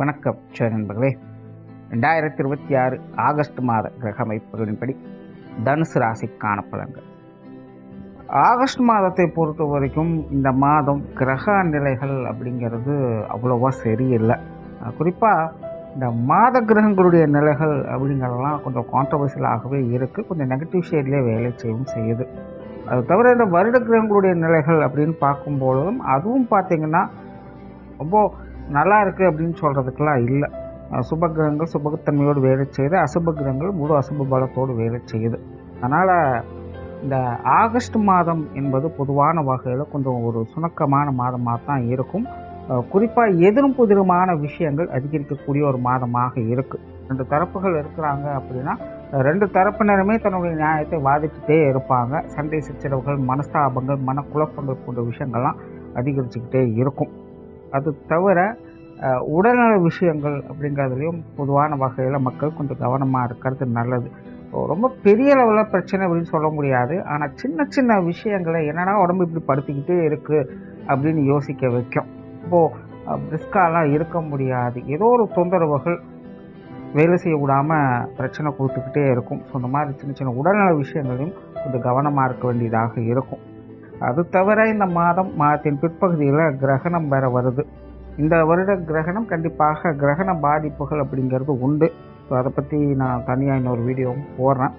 வணக்கம் நண்பர்களே. 2026 ஆகஸ்ட் மாத கிரக அமைப்புகளின்படி தனுசு ராசிக்கான பலன்கள். ஆகஸ்ட் மாதத்தை பொறுத்த வரைக்கும் இந்த மாதம் கிரக நிலைகள் அப்படிங்கிறது அவ்வளோவா சரியில்லை. குறிப்பாக இந்த மாத கிரகங்களுடைய நிலைகள் அப்படிங்கிறதெல்லாம் கொஞ்சம் கான்ட்ரவர்சியலாகவே இருக்குது, கொஞ்சம் நெகட்டிவ் ஷேட்லேயே வேலை செய்யவும் செய்யுது. அது தவிர இந்த வருட கிரகங்களுடைய நிலைகள் அப்படின்னு பார்க்கும்பொழுதும் அதுவும் பார்த்திங்கன்னா ரொம்ப நல்லா இருக்குது அப்படின்னு சொல்கிறதுக்கெல்லாம் இல்லை. சுப கிரகங்கள் சுபத்தன்மையோடு வேலை செய்யுது, அசுப கிரகங்கள் முழு அசுப பலத்தோடு வேலை செய்யுது. அதனால் இந்த ஆகஸ்ட் மாதம் என்பது பொதுவான வகையில் கொஞ்சம் ஒரு சுணக்கமான மாதமாக தான் இருக்கும். குறிப்பாக எதிரும் புதிருமான விஷயங்கள் அதிகரிக்கக்கூடிய ஒரு மாதமாக இருக்குது. ரெண்டு தரப்புகள் இருக்கிறாங்க அப்படின்னா ரெண்டு தரப்பினருமே தன்னுடைய நியாயத்தை வாதிட்டுட்டே இருப்பாங்க. சண்டை சச்சரவுகள், மனஸ்தாபங்கள், மனக்குழப்பங்கள் போன்ற விஷயங்கள்லாம் அதிகரிச்சுக்கிட்டே இருக்கும். அது தவிர உடல்நல விஷயங்கள் அப்படிங்கிறதுலையும் பொதுவான வகையில் மக்கள் கொஞ்சம் கவனமாக இருக்கிறது நல்லது. ரொம்ப பெரிய லெவலில் பிரச்சனை அப்படின்னு சொல்ல முடியாது, ஆனால் சின்ன சின்ன விஷயங்களை என்னடா உடம்பு இப்படி படுத்திக்கிட்டே இருக்குது அப்படின்னு யோசிக்க வைக்கும். இப்போது பிரிஸ்காலாம் இருக்க முடியாது, ஏதோ ஒரு தொந்தரவுகள் வேலை செய்ய விடாமல் பிரச்சனை கொடுத்துக்கிட்டே இருக்கும். ஸோ இந்த மாதிரி சின்ன சின்ன உடல்நல விஷயங்களையும் கொஞ்சம் கவனமாக இருக்க வேண்டியதாக இருக்கும். அது தவிர இந்த மாதத்தின் பிற்பகுதியில் கிரகணம் வேற வருது. இந்த வருட கிரகணம் கண்டிப்பாக கிரகண பாதிப்புகள் அப்படிங்கிறது உண்டு. ஸோ அதை பற்றி நான் தனியாக இன்னொரு வீடியோவும் போடுறேன்.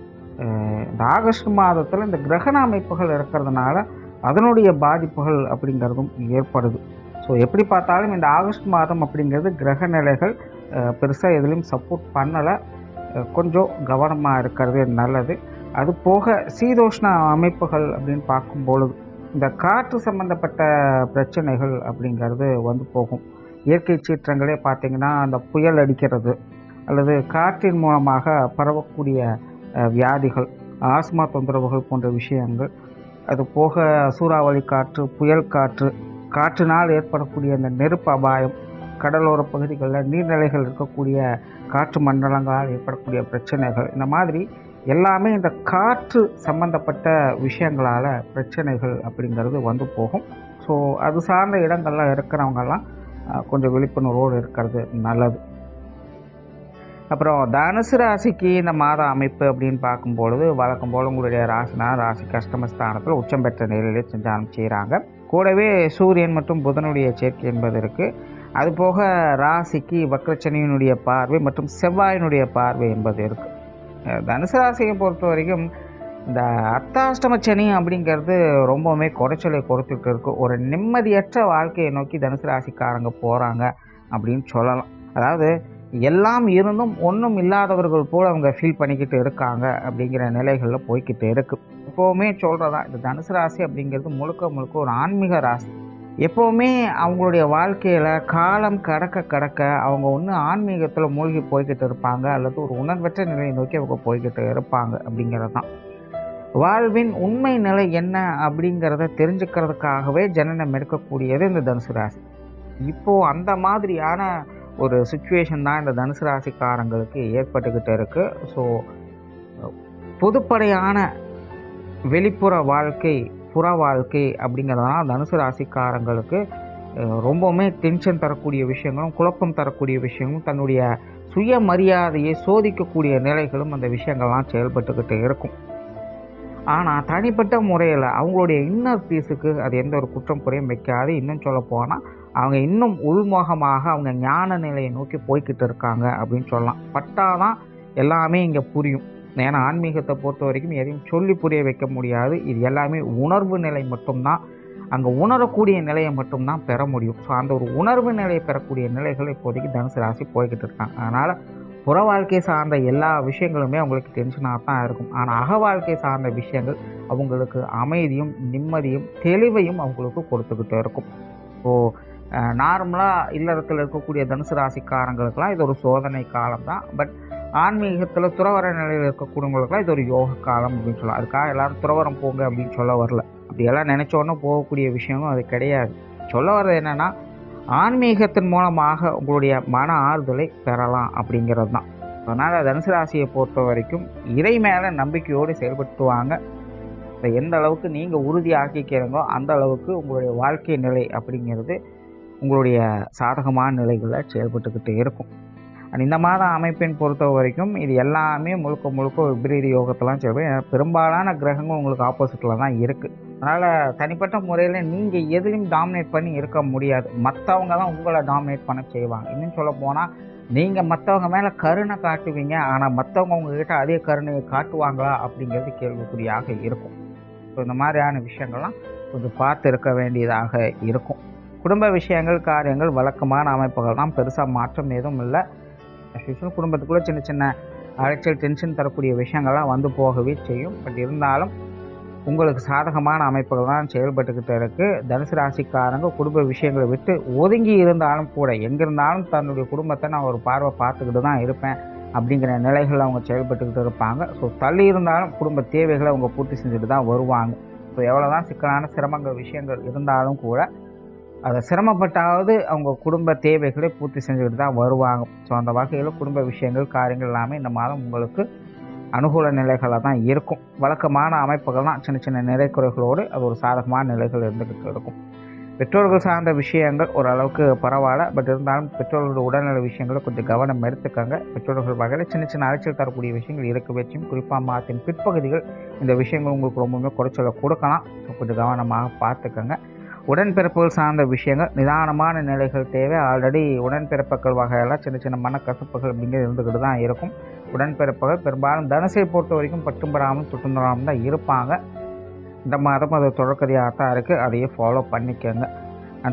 இந்த ஆகஸ்ட் மாதத்தில் இந்த கிரகண அமைப்புகள் இருக்கிறதுனால அதனுடைய பாதிப்புகள் அப்படிங்கிறதும் ஏற்படுது. ஸோ எப்படி பார்த்தாலும் இந்த ஆகஸ்ட் மாதம் அப்படிங்கிறது கிரக நிலைகள் பெருசாக எதுலேயும் சப்போர்ட் பண்ணலை. கொஞ்சம் கவனமாக இருக்கிறது நல்லது. அது போக சீதோஷ்ண அமைப்புகள் அப்படின்னு பார்க்கும்பொழுது இந்த காற்று சம்பந்தப்பட்ட பிரச்சனைகள் அப்படிங்கிறது வந்து போகும். இயற்கை சீற்றங்களே பார்த்திங்கன்னா அந்த புயல் அடிக்கிறது அல்லது காற்றின் மூலமாக பரவக்கூடிய வியாதிகள், ஆஸ்மா தொந்தரவுகள் போன்ற விஷயங்கள், அது போக சூறாவளி காற்று, புயல் காற்று, காற்றினால் ஏற்படக்கூடிய அந்த நெருப்பு அபாயம், கடலோர பகுதிகளில் நீர்நிலைகள் இருக்கக்கூடிய காற்று மண்டலங்களால் ஏற்படக்கூடிய பிரச்சனைகள், இந்த மாதிரி எல்லாமே இந்த காற்று சம்பந்தப்பட்ட விஷயங்களால் பிரச்சனைகள் அப்படிங்கிறது வந்து போகும். ஸோ அது சார்ந்த இடங்கள்லாம் இருக்கிறவங்கெல்லாம் கொஞ்சம் விழிப்புணர்வோடு இருக்கிறது நல்லது. அப்புறம் தனுசு ராசிக்கு இந்த மாத அமைப்பு அப்படின்னு பார்க்கும்பொழுது வழக்கம் போல் உங்களுடைய ராசி கஷ்டமஸ்தானத்தில் உச்சம் பெற்ற நிலையிலே சஞ்சாரம் செய்கிறாங்க. கூடவே சூரியன் மற்றும் புதனுடைய சேர்க்கை என்பது இருக்குது. அதுபோக ராசிக்கு வக்ரச்சனியினுடைய பார்வை மற்றும் செவ்வாயினுடைய பார்வை என்பது இருக்குது. தனுசு ராசியை பொறுத்த வரைக்கும் இந்த அர்த்தாஷ்டம சனி அப்படிங்கிறது ரொம்பவுமே குறைச்சலை கொடுத்துட்டு இருக்கு. ஒரு நிம்மதியற்ற வாழ்க்கையை நோக்கி தனுசு ராசிக்காரங்க போகிறாங்க அப்படின்னு சொல்லலாம். அதாவது எல்லாம் இருந்தும் ஒன்றும் இல்லாதவர்கள் போல் அவங்க ஃபீல் பண்ணிக்கிட்டு இருக்காங்க அப்படிங்கிற நிலைகளில் போய்கிட்டு இருக்குது. எப்போவுமே சொல்கிறதா இந்த தனுசு ராசி அப்படிங்கிறது முழுக்க ஒரு ஆன்மீக ராசி. எப்போவுமே அவங்களுடைய வாழ்க்கையில் காலம் கடக்க அவங்க ஒன்று ஆன்மீகத்தில் மூழ்கி போய்கிட்டு இருப்பாங்க அல்லது ஒரு உணர்வற்ற நிலையை நோக்கி அவங்க போய்கிட்டு இருப்பாங்க அப்படிங்கிறது தான். வாழ்வின் உண்மை நிலை என்ன அப்படிங்கிறத தெரிஞ்சுக்கிறதுக்காகவே ஜனனம் எடுக்கக்கூடியது இந்த தனுசு ராசி. இப்போது அந்த மாதிரியான ஒரு சுச்சுவேஷன் தான் இந்த தனுசு ராசிக்காரங்களுக்கு ஏற்பட்டுக்கிட்டு இருக்குது. ஸோ பொதுப்படையான வெளிப்புற வாழ்க்கை, புற வாழ்க்கை அப்படிங்கிறதுனால தனுசு ராசிக்காரங்களுக்கு ரொம்பவுமே டென்ஷன் தரக்கூடிய விஷயங்களும், குழப்பம் தரக்கூடிய விஷயங்களும், தன்னுடைய சுய மரியாதையை சோதிக்கக்கூடிய நிலைகளும் அந்த விஷயங்கள்லாம் செயல்பட்டுக்கிட்டு இருக்கும். ஆனால் தனிப்பட்ட முறையில் அவங்களுடைய இன்னர் பீஸுக்கு அது எந்த ஒரு குற்றம் குறையும் வைக்காது. இன்னும் சொல்ல போனால் அவங்க இன்னும் உள்முகமாக அவங்க ஞான நிலையை நோக்கி போய்கிட்டு இருக்காங்க அப்படின்னு சொல்லலாம். பட்டாதான் எல்லாமே இங்கே புரியும். ஏன்னா ஆன்மீகத்தை பொறுத்த வரைக்கும் எதையும் சொல்லி புரிய வைக்க முடியாது. இது எல்லாமே உணர்வு நிலை மட்டும்தான். அங்கே உணரக்கூடிய நிலையை மட்டும்தான் பெற முடியும். ஸோ அந்த ஒரு உணர்வு நிலையை பெறக்கூடிய நிலைகள் இப்போதைக்கு தனுசு ராசி போய்கிட்டு இருக்காங்க. அதனால் புற வாழ்க்கை சார்ந்த எல்லா விஷயங்களுமே அவங்களுக்கு டென்ஷனாக தான் இருக்கும். ஆனால் அக வாழ்க்கை சார்ந்த விஷயங்கள் அவங்களுக்கு அமைதியும் நிம்மதியும் தெளிவையும் அவங்களுக்கு கொடுத்துக்கிட்டு இருக்கும். ஸோ நார்மலாக இல்லறத்தில் இருக்கக்கூடிய தனுசு ராசிக்காரங்களுக்கெல்லாம் இது ஒரு சோதனை காலம் தான். பட் ஆன்மீகத்தில் துறவர நிலையில் இருக்கக்கூடியவங்களுக்குலாம் இது ஒரு யோக காலம் அப்படின்னு சொல்லலாம். அதுக்காக எல்லோரும் துறவரம் போங்க அப்படின்னு சொல்ல வரல. அப்படியெல்லாம் நினச்சோன்னே போகக்கூடிய விஷயமும் அது கிடையாது. சொல்ல வர்றது என்னென்னா ஆன்மீகத்தின் மூலமாக உங்களுடைய மன ஆறுதலை பெறலாம் அப்படிங்கிறது தான். அதனால் தனுசு ராசியை பொறுத்த வரைக்கும் இறை மேலே நம்பிக்கையோடு செயல்படுத்துவாங்க. எந்த அளவுக்கு நீங்கள் உறுதியாக்கிக்கிறீங்களோ அந்த அளவுக்கு உங்களுடைய வாழ்க்கை நிலை அப்படிங்கிறது உங்களுடைய சாதகமான நிலைகளில் செயல்பட்டுக்கிட்டு இருக்கும். அண்ட் இந்த மாத அமைப்பின் பொறுத்த வரைக்கும் இது எல்லாமே முழுக்க முழுக்க விபரீத யோகத்தெல்லாம் செயல்படும். பெரும்பாலான கிரகங்கள் உங்களுக்கு ஆப்போசிட்டில் தான் இருக்குது. அதனால் தனிப்பட்ட முறையில் நீங்கள் எதுலையும் டாமினேட் பண்ணி இருக்க முடியாது. மற்றவங்க தான் உங்களை டாமினேட் பண்ண செய்வாங்க. இன்னும் சொல்ல போனால் நீங்கள் மற்றவங்க மேலே கருணை காட்டுவீங்க, ஆனால் மற்றவங்க உங்ககிட்ட அதே கருணையை காட்டுவாங்களா அப்படிங்கிறது கேள்விக்குறியாக இருக்கும். ஸோ இந்த மாதிரியான விஷயங்கள்லாம் கொஞ்சம் பார்த்து இருக்க வேண்டியதாக இருக்கும். குடும்ப விஷயங்கள், காரியங்கள், வழக்கமான அமைப்புகள் தான், பெருசாக மாற்றம் எதுவும் இல்லை. குடும்பத்துக்குள்ளே சின்ன சின்ன அலைச்சல், டென்ஷன் தரக்கூடிய விஷயங்கள்லாம் வந்து போகவே செய்யும். பட் இருந்தாலும் உங்களுக்கு சாதகமான அமைப்புகள் தான் செயல்பட்டுக்கிட்டு இருக்குது. தனுசு ராசிக்காரங்க குடும்ப விஷயங்களை விட்டு ஒதுங்கி இருந்தாலும் கூட, எங்கே இருந்தாலும் தன்னுடைய குடும்பத்தை நான் ஒரு பார்வை பார்த்துக்கிட்டு தான் இருப்பேன் அப்படிங்கிற நிலைகளில் அவங்க செயல்பட்டுக்கிட்டு இருப்பாங்க. ஸோ தள்ளி இருந்தாலும் குடும்ப தேவைகளை அவங்க பூர்த்தி செஞ்சுட்டு தான் வருவாங்க. ஸோ எவ்வளோ தான் சிக்கலான சிரமங்கள் விஷயங்கள் இருந்தாலும் கூட அதை சிரமப்பட்டாவது அவங்க குடும்ப தேவைகளை பூர்த்தி செஞ்சுக்கிட்டு தான் வருவாங்க. ஸோ அந்த வகையில் குடும்ப விஷயங்கள், காரியங்கள் எல்லாமே இந்த மாதம் உங்களுக்கு அனுகூல நிலைகளாக தான் இருக்கும். வழக்கமான அமைப்புகள் தான் சின்ன சின்ன நிறைக்குறைகளோடு அது ஒரு சாதகமான நிலைகள் இருந்துக்கிட்டு இருக்கும். பெற்றோர்கள் சார்ந்த விஷயங்கள் ஓரளவுக்கு பரவாயில்ல. பட் இருந்தாலும் பெற்றோர்களோட உடல்நல விஷயங்களை கொஞ்சம் கவனம் எடுத்துக்கங்க. பெற்றோர்கள் வகையில் சின்ன சின்ன அலைச்சல் தரக்கூடிய விஷயங்கள் இருக்க வச்சும், குறிப்பாக மாதத்தின் பிற்பகுதிகள் இந்த விஷயங்கள் உங்களுக்கு ரொம்பவுமே குறைச்சலை கொடுக்கலாம். ஸோ கொஞ்சம் கவனமாக பார்த்துக்கங்க. உடன்பிறப்புகள் சார்ந்த விஷயங்கள் நிதானமான நிலைகள் தேவை. ஆல்ரெடி உடன்பிறப்புகள் வகையெல்லாம் சின்ன சின்ன மனக்கசப்புகள் அப்படிங்கிறது இருந்துக்கிட்டு தான் இருக்கும். உடன்பிறப்புகள் பெரும்பாலும் தனுசை பொறுத்த வரைக்கும் பட்டும் பெறாமல் தொட்டும் பெறாமல் தான் இருப்பாங்க. இந்த மாதம் அது தொடர்கதையாக தான் இருக்குது. அதையே ஃபாலோ பண்ணிக்கோங்க.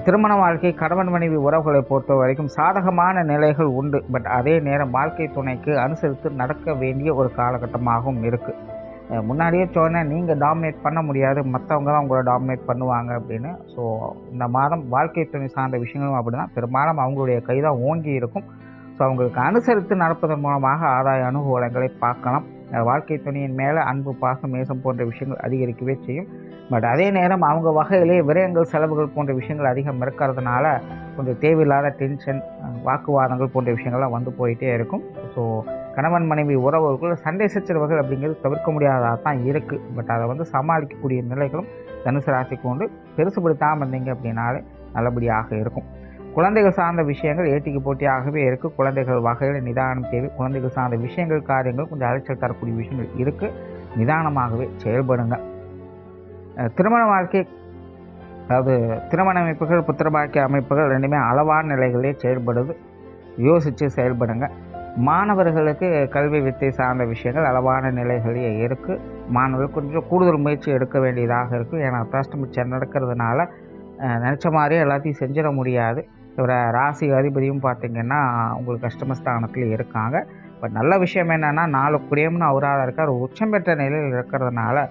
திருமண வாழ்க்கை, கணவன் மனைவி உறவுகளை பொறுத்த வரைக்கும் சாதகமான நிலைகள் உண்டு. பட் அதே நேரம் வாழ்க்கை துணைக்கு அனுசரித்து நடக்க வேண்டிய ஒரு காலகட்டமாகவும் இருக்குது. முன்னாடியே சொன்னேன், நீங்கள் டாமினேட் பண்ண முடியாது, மற்றவங்க தான் உங்களை டாமினேட் பண்ணுவாங்க அப்படின்னு. ஸோ இந்த மாதம் வாழ்க்கை துணை சார்ந்த விஷயங்களும் அப்படி தான், பெரும்பாலும் அவங்களுடைய கை தான் ஓங்கி இருக்கும். ஸோ அவங்களுக்கு அனுசரித்து நடப்பதன் மூலமாக ஆதாய அனுகூலங்களை பார்க்கலாம். வாழ்க்கை துணையின் மேலே அன்பு, பாசம், நேசம் போன்ற விஷயங்கள் அதிகரிக்கவே செய்யும். பட் அதே நேரம் அவங்க வகையிலே விரயங்கள், செலவுகள் போன்ற விஷயங்கள் அதிகம் இருக்கிறதுனால கொஞ்சம் தேவையில்லாத டென்ஷன், வாக்குவாதங்கள் போன்ற விஷயங்கள்லாம் வந்து போயிட்டே இருக்கும். ஸோ கணவன் மனைவி உறவுகள் சண்டை சச்சரவுகள் அப்படிங்கிறது தவிர்க்க முடியாததாக தான் இருக்குது. பட் அதை சமாளிக்கக்கூடிய நிலைகளும் தனுசு ராசிக்கு கொண்டு பெருசுபடுத்தாமல் இருந்தீங்க அப்படின்னாலே நல்லபடியாக இருக்கும். குழந்தைகள் சார்ந்த விஷயங்கள் ஏட்டிக்கு போட்டியாகவே இருக்குது. குழந்தைகள் வகையில் நிதானம் தேவை. குழந்தைகள் சார்ந்த விஷயங்கள், காரியங்கள் கொஞ்சம் அலைச்சல் தரக்கூடிய விஷயங்கள் இருக்குது. நிதானமாகவே செயல்படுங்க. திருமண வாழ்க்கை, அதாவது திருமண அமைப்புகள், புத்திரபாக்கிய அமைப்புகள் ரெண்டுமே அளவான நிலைகளே செயல்படுது. யோசித்து செயல்படுங்க. மாணவர்களுக்கு கல்வி வித்தை சார்ந்த விஷயங்கள் அளவான நிலைகளே இருக்குது. மாணவர்கள் கொஞ்சம் கூடுதல் முயற்சி எடுக்க வேண்டியதாக இருக்குது. ஏன்னா அஷ்டமி நடக்கிறதுனால நினச்ச மாதிரியே எல்லாத்தையும் செஞ்சிட முடியாது. இவர ராசி அதிபதியும் பார்த்திங்கன்னா உங்களுக்கு அஷ்டமஸ்தானத்தில் இருக்காங்க. பட் நல்ல விஷயம் என்னென்னா 4 குடியம்னு அவராக இருக்கார். உச்சம் பெற்ற நிலையில் இருக்கிறதுனால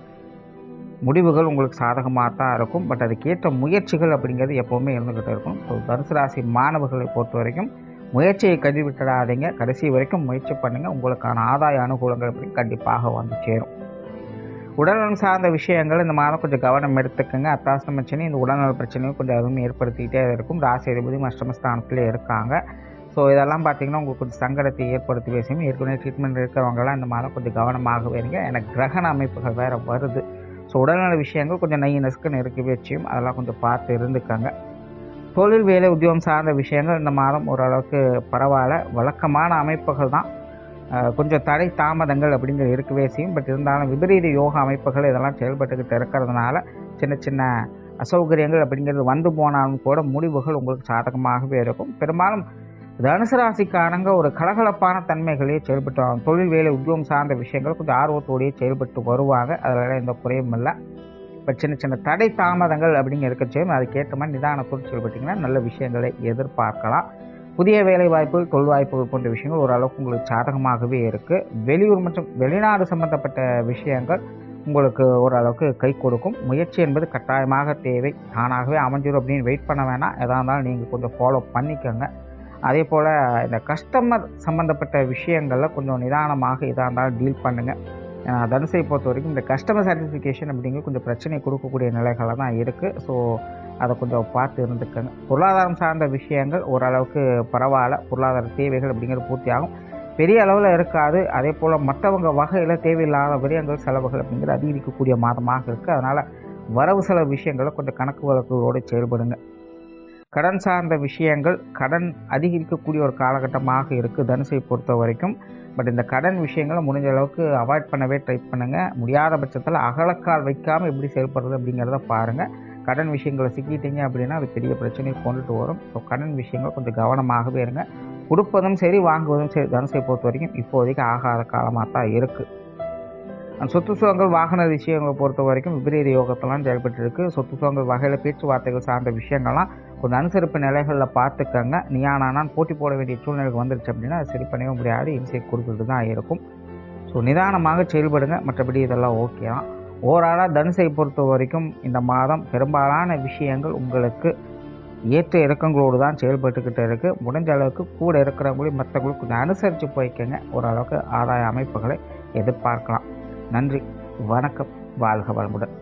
முடிவுகள் உங்களுக்கு சாதகமாக தான் இருக்கும். பட் அதுக்கேற்ற முயற்சிகள் அப்படிங்கிறது எப்போவுமே இருந்துக்கிட்டு இருக்கும். ஸோ தனுசு ராசி மாணவர்களை பொறுத்த வரைக்கும் முயற்சியை கைவிட்டுடாதீங்க. கடைசி வரைக்கும் முயற்சி பண்ணுங்கள். உங்களுக்கான ஆதாய அனுகூலங்கள் அப்படின்னு கண்டிப்பாக வந்து சேரும். உடல்நலம் சார்ந்த விஷயங்கள் இந்த மாதம் கொஞ்சம் கவனம் எடுத்துக்கோங்க. அத்தாஷ்டம சனி இந்த உடல்நல பிரச்சனையும் கொஞ்சம் அதுவும் ஏற்படுத்திக்கிட்டே இருக்கும். ராசி அதிபதியும் அஷ்டமஸ்தானத்திலே இருக்காங்க. ஸோ இதெல்லாம் பார்த்திங்கன்னா உங்களுக்கு கொஞ்சம் சங்கடத்தை ஏற்படுத்தி பேசும். ஏற்கனவே ட்ரீட்மெண்ட் இருக்கிறவங்களாம் இந்த மாதம் கொஞ்சம் கவனமாகவே இருங்க. எனக்கு கிரகண அமைப்புகள் வேறு வருது. ஸோ உடல்நல விஷயங்கள் கொஞ்சம் நெஸ்க்குன்னு இருக்கவே செய்யும். அதெல்லாம் கொஞ்சம் பார்த்து இருந்துக்கங்க. தொழில், வேலை, உத்தியோகம் சார்ந்த விஷயங்கள் இந்த மாதம் ஓரளவுக்கு பரவாயில்ல. வழக்கமான அமைப்புகள் தான். கொஞ்சம் தடை தாமதங்கள் அப்படிங்கிறது இருக்கவே செய்யும். பட் இருந்தாலும் விபரீத யோக அமைப்புகள் இதெல்லாம் செயல்பட்டுக்கிட்டு இருக்கிறதுனால சின்ன சின்ன அசௌகரியங்கள் அப்படிங்கிறது வந்து போனாலும் கூட முடிவுகள் உங்களுக்கு சாதகமாகவே இருக்கும். பெரும்பாலும் தனுசு ராசிக்காரங்க ஒரு கலகலப்பான தன்மைகளையே செயல்பட்டு வாங்க. தொழில், வேலை, உத்தியோகம் சார்ந்த விஷயங்கள் கொஞ்சம் ஆர்வத்தோடையே செயல்பட்டு வருவாங்க. அதில் எந்த குறையும் இல்லை. இப்போ சின்ன சின்ன தடை தாமதங்கள் அப்படிங்க இருக்கச்சையும் அதுக்கேற்ற மாதிரி நிதானத்தோடு செயல்பட்டிங்கன்னா நல்ல விஷயங்களை எதிர்பார்க்கலாம். புதிய வேலை வாய்ப்புகள், தொழில் வாய்ப்புகள் போன்ற விஷயங்கள் ஓரளவுக்கு உங்களுக்கு சாதகமாகவே இருக்குது. வெளியூர் மற்றும் வெளிநாடு சம்பந்தப்பட்ட விஷயங்கள் உங்களுக்கு ஓரளவுக்கு கை கொடுக்கும். முயற்சி என்பது கட்டாயமாக தேவை. தானாகவே அமைஞ்சிடும் அப்படின்னு வெயிட் பண்ண வேணாம். எதாக இருந்தாலும் நீங்கள் கொஞ்சம் ஃபாலோ பண்ணிக்கோங்க. அதே போல் இந்த கஸ்டமர் சம்மந்தப்பட்ட விஷயங்களில் கொஞ்சம் நிதானமாக எதாக இருந்தாலும் டீல் பண்ணுங்கள். தனுசை பொறுத்த வரைக்கும் இந்த கஸ்டமர் சாட்டிஸ்ஃபிகேஷன் அப்படிங்கிறது கொஞ்சம் பிரச்சனை கொடுக்கக்கூடிய நிலைகளில் தான் இருக்குது. ஸோ அதை கொஞ்சம் பார்த்து இருந்துக்கங்க. பொருளாதாரம் சார்ந்த விஷயங்கள் ஓரளவுக்கு பரவாயில்ல. பொருளாதார தேவைகள் அப்படிங்கிறது பூர்த்தி ஆகும். பெரிய அளவில் இருக்காது. அதே போல் மற்றவங்க வகையில் தேவையில்லாத விரயங்கள், செலவுகள் அப்படிங்கிறது அதிகரிக்கக்கூடிய மாதமாக இருக்குது. அதனால் வரவு செலவு விஷயங்களை கொஞ்சம் கணக்கு வழக்குகளோடு செயல்படுங்க. கடன் சார்ந்த விஷயங்கள் கடன் அதிகரிக்கக்கூடிய ஒரு காலகட்டமாக இருக்குது தனுசை பொறுத்த வரைக்கும். பட் இந்த கடன் விஷயங்களை முடிஞ்ச அளவுக்கு அவாய்ட் பண்ணவே ட்ரை பண்ணுங்கள். முடியாத பட்சத்தில் அகலக்கால் வைக்காமல் எப்படி செயல்படுறது அப்படிங்கிறத பாருங்கள். கடன் விஷயங்களை சிக்கிட்டீங்க அப்படின்னா அது பெரிய பிரச்சனையை கொண்டுட்டு வரும். ஸோ கடன் விஷயங்கள் கொஞ்சம் கவனமாகவே இருங்க. கொடுப்பதும் சரி வாங்குவதும் சரி தனுசை பொறுத்த வரைக்கும் இப்போதைக்கு ஆகாத காலமாக தான் இருக்குது. சொத்து சுகங்கள் வாகன விஷயங்களை பொறுத்த வரைக்கும் விபரீத யோகத்தெல்லாம் செயல்பட்டு இருக்குது. சொத்து சுகங்கள் வகையில் பேச்சுவார்த்தைகள் சார்ந்த விஷயங்கள்லாம் கொஞ்சம் அனுசரிப்பு நிலைகளில் பார்த்துக்கங்க. நீயானான் போட்டி போட வேண்டிய சூழ்நிலைக்கு வந்துருச்சு அப்படின்னா அது சரி பண்ணவே முடியாது, இன்சை கொடுத்துட்டு தான் இருக்கும். ஸோ நிதானமாக செயல்படுங்க. மற்றபடி இதெல்லாம் ஓகே தான். ஓவராலாக தனுசை பொறுத்த வரைக்கும் இந்த மாதம் பெரும்பாலான விஷயங்கள் உங்களுக்கு ஏற்ற இறக்கங்களோடு தான் செயல்பட்டுக்கிட்டு இருக்குது. முடிஞ்ச அளவுக்கு கூட இருக்கிறவங்களையும் மற்றவங்களும் கொஞ்சம் அனுசரித்து போய்க்கங்க. ஓரளவுக்கு ஆதாய அமைப்புகளை எதிர்பார்க்கலாம். நன்றி, வணக்கம், வாழ்க வளமுடன்.